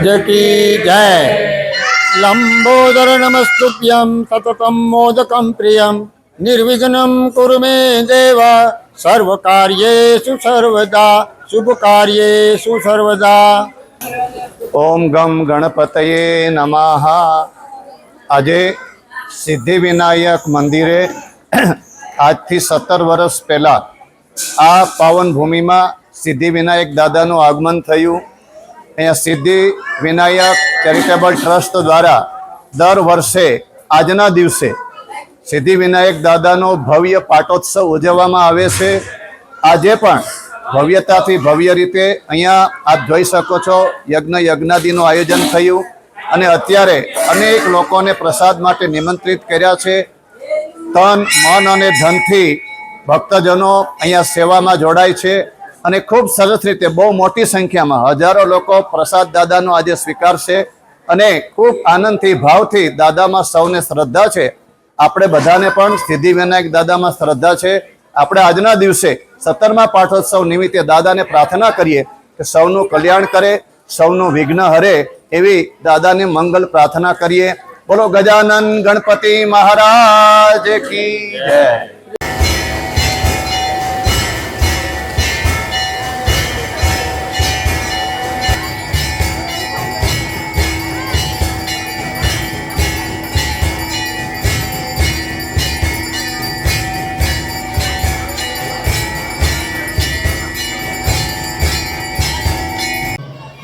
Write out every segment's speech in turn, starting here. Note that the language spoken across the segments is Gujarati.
जय की जय। लंबोदर नमस्तुभ्यं सततं मोदकं प्रियं निर्विघ्नं कुरु मे देव सर्वकार्येषु सर्वदा शुभकार्येषु सर्वदा। ओम गम गणपतये नमः। આજે સિદ્ધિવિનાયક મંદિરે આજથી 17 વર્ષ પહેલાં આ પાવન ભૂમિમાં સિદ્ધિવિનાયક દાદાનું આગમન થયું। અહીંયા સિદ્ધિવિનાયક ચેરિટેબલ ટ્રસ્ટ દ્વારા દર વર્ષે આજના દિવસે સિદ્ધિવિનાયક દાદાનો ભવ્ય પાટોત્સવ ઉજવવામાં આવે છે। આજે પણ ભવ્યતાથી ભવ્ય રીતે અહીંયા આપ જોઈ શકો છો યજ્ઞાદિનું આયોજન થયું અને અત્યારે અનેક લોકોને પ્રસાદ માટે નિમંત્રિત કર્યા છે। તન મન અને ધનથી ભક્તજનો અહીંયા સેવામાં જોડાય છે અને ખૂબ સરસ રીતે બહુ મોટી સંખ્યામાં હજારો લોકો પ્રસાદ દાદાનો આજે સ્વીકારશે અને ખૂબ આનંદથી ભાવથી દાદામાં સૌને શ્રદ્ધા છે। આપણે બધાને પણ સિદ્ધિવિનાયક દાદામાં શ્રદ્ધા છે। આપણે આજના દિવસે 17મા પાઠોત્સવ નિમિત્તે દાદાને પ્રાર્થના કરીએ કે સૌનું કલ્યાણ કરે, સૌનું વિઘ્ન હરે એવી દાદાને મંગલ પ્રાર્થના કરીએ। બોલો ગજાનન ગણપતિ મહારાજ કી જય।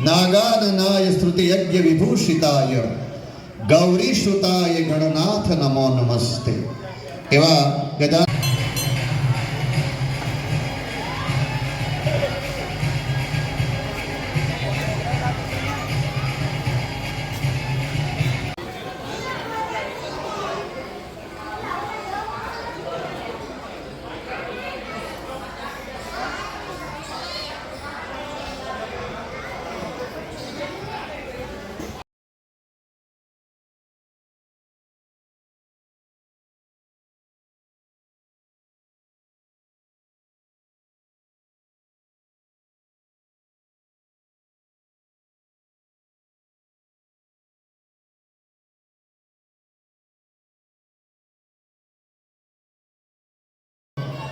नागाननाय स्तुति यज्ञ विभूषिताय गौरी श्रुताय गणनाथ नमो नमस्ते। एवा गजा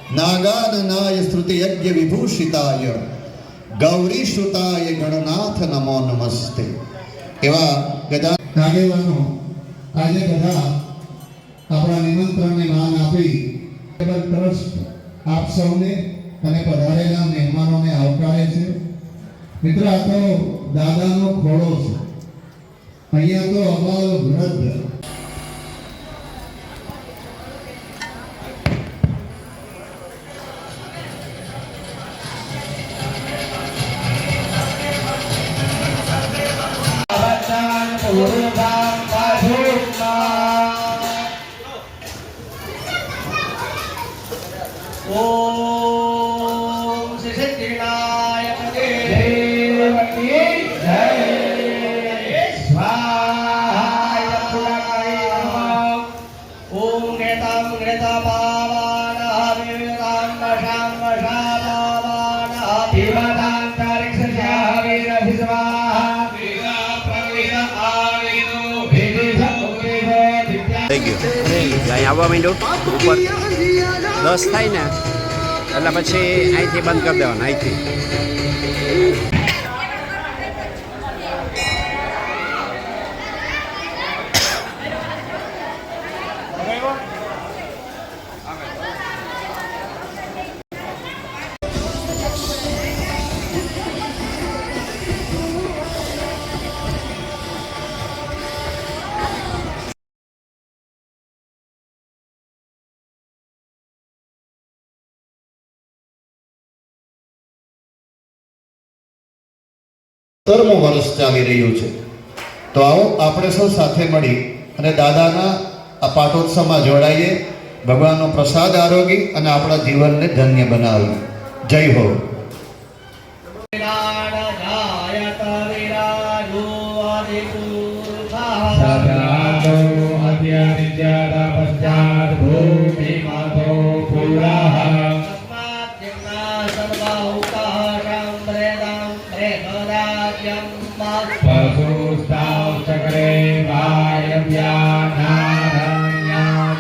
नागाननाय स्तुति यज्ञ विभूषिताय गौरी श्रुताय गणनाथ नमो नमस्ते। एवा गजा नागेवानो આજે બધા આપણા નિમંત્રણને માન આપી ટ્રસ્ટ આપ સૌને અને પધારેલા મહેમાનોને આવકારે છે। મિત્ર, આ તો દાદાનો ખોળો છે। અહીંયા તો અબાલ વૃદ્ધ ओम श्री सिद्धिविनायक देव की जय। स्वाहाय पुराणाय नमः। ओम नेतां नेतापावानः विवेकान्त शान्त धीमतान्तरिक्षस्याः वीरभिस्वाहा वीरप्रवीर आविनो विधिसमुद्रिभो विद्या। થઈ ગયું અહીં આવવા માંડ્યો ઉપર 10 થાય ને એટલે પછી અહીંથી બંધ કરી દેવાનું અહીંથી। તરમો વર્ષ ચાલી રહ્યું છે, તો આવો આપણે સૌ સાથે મળી અને દાદાના આ પાટોત્સવમાં જોડાઈએ, ભગવાનનો પ્રસાદ આરોગી અને આપણા જીવનને ધન્ય બનાવીએ। જય હો। जगदाद्यं पशुस्ताव चक्रे वायव्यानारण्या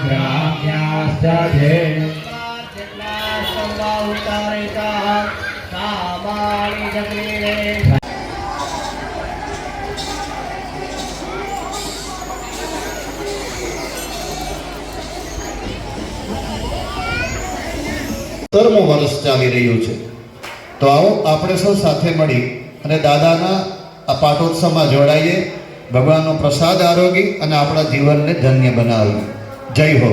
ग्राम्याश्च धे कामानि जगीरे સત્તરમું વર્ષ ચાલી રહ્યું છે. તો આવો આપણે સૌ સાથે મળી અને દાદાના આ પાટોત્સવમાં જોડાઈએ, ભગવાનનો પ્રસાદ આરોગી અને આપણા જીવનને ધન્ય બનાવીએ. જય હો.